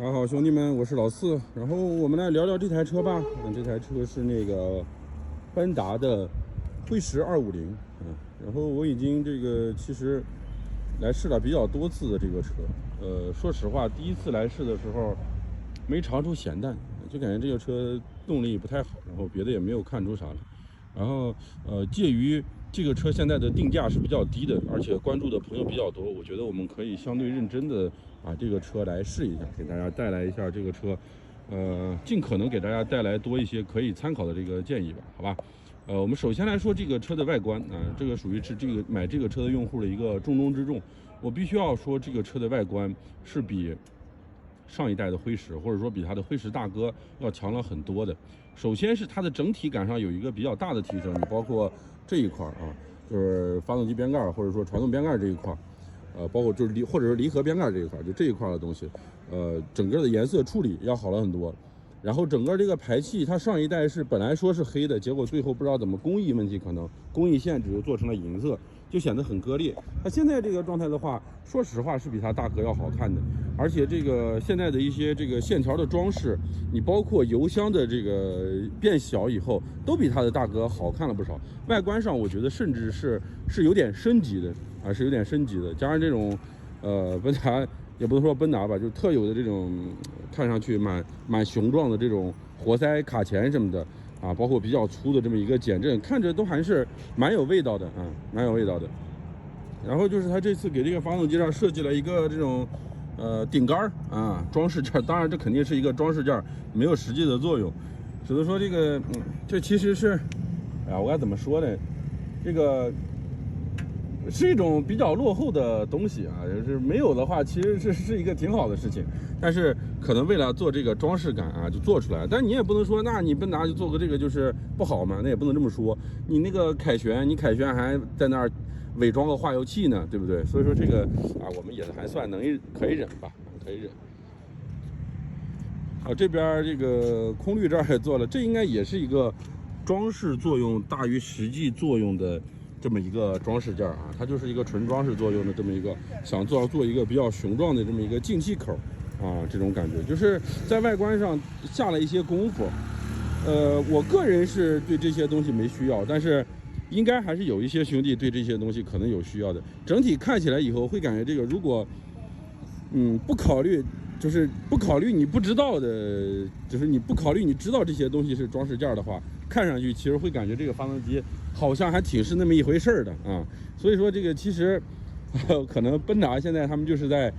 大家好，兄弟们，我是老四。然后我们来聊聊这台车吧。这台车是那个奔达的辉驰250。然后我已经其实来试了比较多次的这个车。说实话，第一次来试的时候没尝出咸淡，就感觉这个车动力不太好，然后别的也没有看出啥来。然后介于这个车现在的定价是比较低的，而且关注的朋友比较多，我觉得我们可以相对认真的把这个车来试一下，给大家带来一下这个车，尽可能给大家带来多一些可以参考的这个建议吧，好吧？我们首先来说这个车的外观这个属于是买这个车的用户的一个重中之重。我必须要说，这个车的外观是比上一代的辉驰，或者说比它的辉驰大哥要强了很多的。首先是它的整体感上有一个比较大的提升，你包括这一块就是发动机边盖或者说传动边盖这一块，包括就是或者是离合边盖这一块，就这一块的东西，整个的颜色处理要好了很多。然后整个这个排气，它上一代是本来说是黑的，结果最后不知道怎么工艺问题，可能工艺限制又做成了银色，就显得很割裂。它现在这个状态的话，说实话是比它大哥要好看的，而且这个现在的一些这个线条的装饰，你包括油箱的这个变小以后，都比它的大哥好看了不少。外观上我觉得甚至是有点升级的是有点升级的，加上这种奔达。也不能说奔达吧，就是特有的这种看上去蛮雄壮的这种活塞卡钳什么的包括比较粗的这么一个减震，看着都还是蛮有味道的蛮有味道的。然后就是它这次给这个发动机上设计了一个这种顶杆装饰件，当然这肯定是一个装饰件，没有实际的作用，只能说这其实是我该怎么说呢？这个是一种比较落后的东西就是没有的话，其实是一个挺好的事情，但是可能为了做这个装饰感就做出来。但你也不能说，那你奔达就做个这个就是不好嘛？那也不能这么说。你那个凯旋还在那儿伪装个化油器呢，对不对？所以说这个我们也还算可以忍吧，可以忍。这边这个空滤这儿也做了，这应该也是一个装饰作用大于实际作用的这么一个装饰件它就是一个纯装饰作用的这么一个，想做一个比较雄壮的这么一个进气口这种感觉，就是在外观上下了一些功夫。我个人是对这些东西没需要，但是应该还是有一些兄弟对这些东西可能有需要的。整体看起来以后会感觉这个，如果不考虑你不知道的，就是你不考虑你知道这些东西是装饰件的话，看上去其实会感觉这个发动机好像还挺是那么一回事的所以说这个其实可能奔达现在他们就是在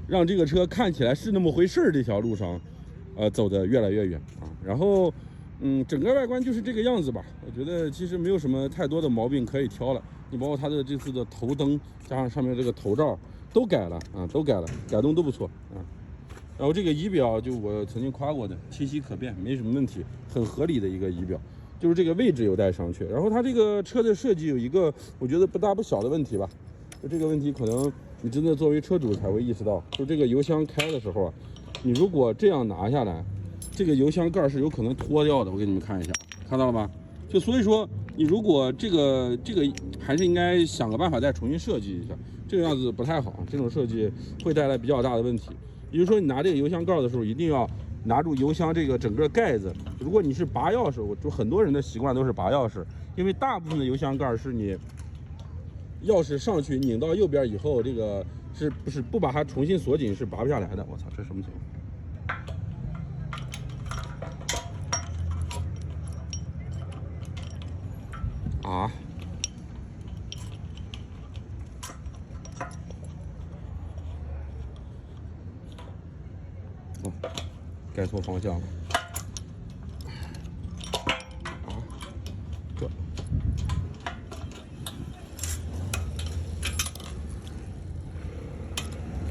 让这个车看起来是那么回事这条路上走得越来越远然后整个外观就是这个样子吧。我觉得其实没有什么太多的毛病可以挑了。你包括它的这次的头灯加上上面这个头罩都改了改动都不错然后这个仪表就我曾经夸过的，清晰可辨，没什么问题，很合理的一个仪表，就是这个位置有待商榷。然后它这个车的设计有一个我觉得不大不小的问题吧，就这个问题可能你真的作为车主才会意识到，就这个油箱开的时候你如果这样拿下来，这个油箱盖是有可能脱掉的。我给你们看一下，看到了吧？就所以说你如果这个还是应该想个办法再重新设计一下，这个样子不太好，这种设计会带来比较大的问题。也就是说，你拿这个油箱盖的时候，一定要拿住油箱这个整个盖子。如果你是拔钥匙，就很多人的习惯都是拔钥匙，因为大部分的油箱盖是你钥匙上去拧到右边以后，这个不把它重新锁紧是拔不下来的。我操，这什么情况？盖错方向了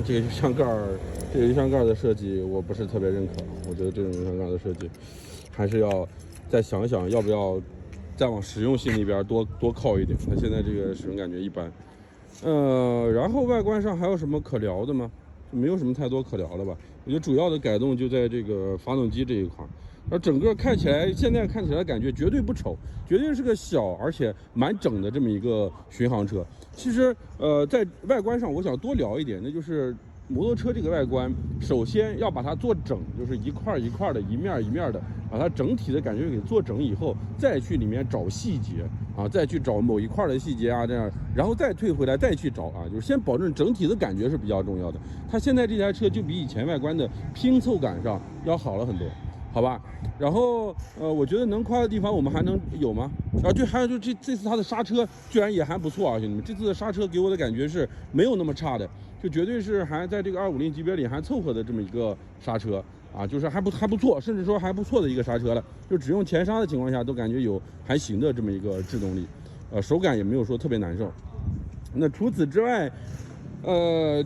这个油箱盖的设计我不是特别认可。我觉得这种油箱盖的设计还是要再想想要不要再往实用性那边多靠一点。它现在这个使用感觉一般。然后外观上还有什么可聊的吗？没有什么太多可聊的吧。我觉得主要的改动就在这个发动机这一块，而整个现在看起来感觉绝对不丑，绝对是个小而且蛮整的这么一个巡航车。其实在外观上我想多聊一点，那就是摩托车这个外观，首先要把它做整，就是一块一块的，一面一面的，把它整体的感觉给做整以后，再去里面找细节啊，再去找某一块的细节啊，这样，然后再退回来再去找啊，就是先保证整体的感觉是比较重要的。它现在这台车就比以前外观的拼凑感上要好了很多。好吧，然后我觉得能夸的地方我们还能有吗？啊，对，还有就这次它的刹车居然也还不错啊，兄弟们，这次的刹车给我的感觉是没有那么差的，就绝对是还在这个250级别里还凑合的这么一个刹车啊，就是还不错，甚至说还不错的一个刹车了，就只用前刹的情况下都感觉有还行的这么一个制动力，手感也没有说特别难受。那除此之外，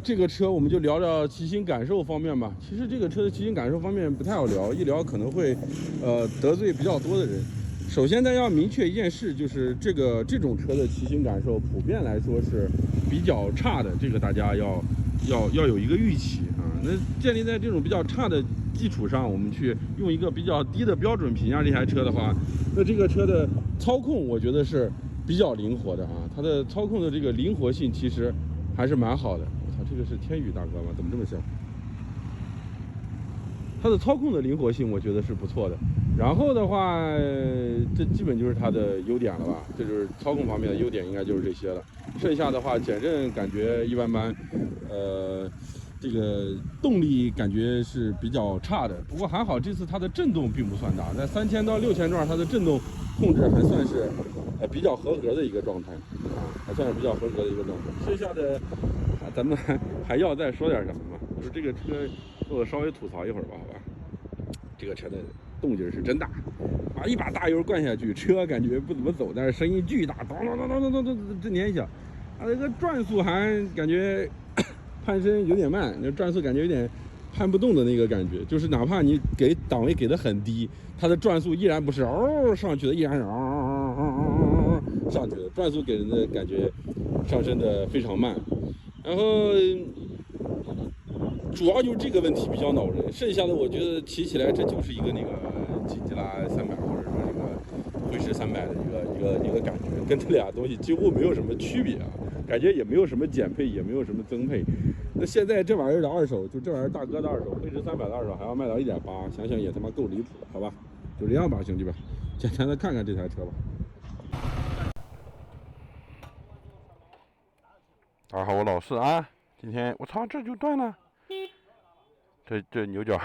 这个车我们就聊聊骑行感受方面吧。其实这个车的骑行感受方面不太好聊，一聊可能会得罪比较多的人。首先，大家要明确一件事，就是这种车的骑行感受普遍来说是比较差的，这个大家要有一个预期啊。那建立在这种比较差的基础上，我们去用一个比较低的标准评价这台车的话，那这个车的操控我觉得是比较灵活的啊。它的操控的这个灵活性其实还是蛮好的。我操，这个是天宇大哥吗？怎么这么像？它的操控的灵活性，我觉得是不错的。然后的话，这基本就是它的优点了吧？这就是操控方面的优点，应该就是这些了。剩下的话，减震感觉一般般，这个动力感觉是比较差的。不过还好，这次它的震动并不算大，在3000到6000转，它的震动控制还算是比较合格的一个状态啊，还算是比较合格的一个状态。剩下的咱们还要再说点什么吗？就是这个车，我稍微吐槽一会儿吧，好吧？这个车的动静是真大，啊，一把大油灌下去，车感觉不怎么走，但是声音巨大，咚咚咚咚咚咚，震天响。啊，这个转速还感觉攀升有点慢，那转速感觉有点攀不动的那个感觉，就是哪怕你给档位给的很低，它的转速依然不是上去的，依然是上去的，转速给人的感觉上升的非常慢。然后主要就是这个问题比较恼人，剩下的我觉得骑起来这就是一个那个吉拉300或者说这个辉狮300的一个感觉，跟这俩东西几乎没有什么区别啊，感觉也没有什么减配，也没有什么增配。那现在这玩意儿的二手，就这玩意儿大哥的二手，辉狮300的二手还要卖到1.8，想想也他妈够离谱了，好吧？就这样吧，兄弟们，简单的看看这台车吧。大家好，我老四啊，今天我操，这就断了。这牛角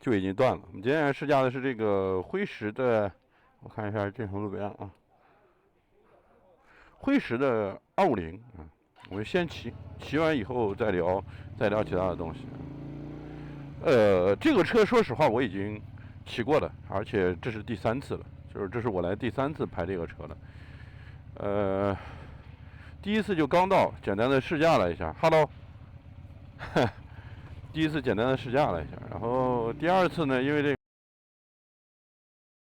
就已经断了。我们今天试驾的是这个辉狮的，我看一下这程度怎么样啊？辉狮的250啊，我们先骑完以后再聊其他的东西。这个车说实话我已经骑过了，而且这是第3次了，就是这是我来第3次拍这个车了。第一次就刚到，简单的试驾了一下 ，Hello。第一次简单的试驾了一下，然后第2次呢，因为这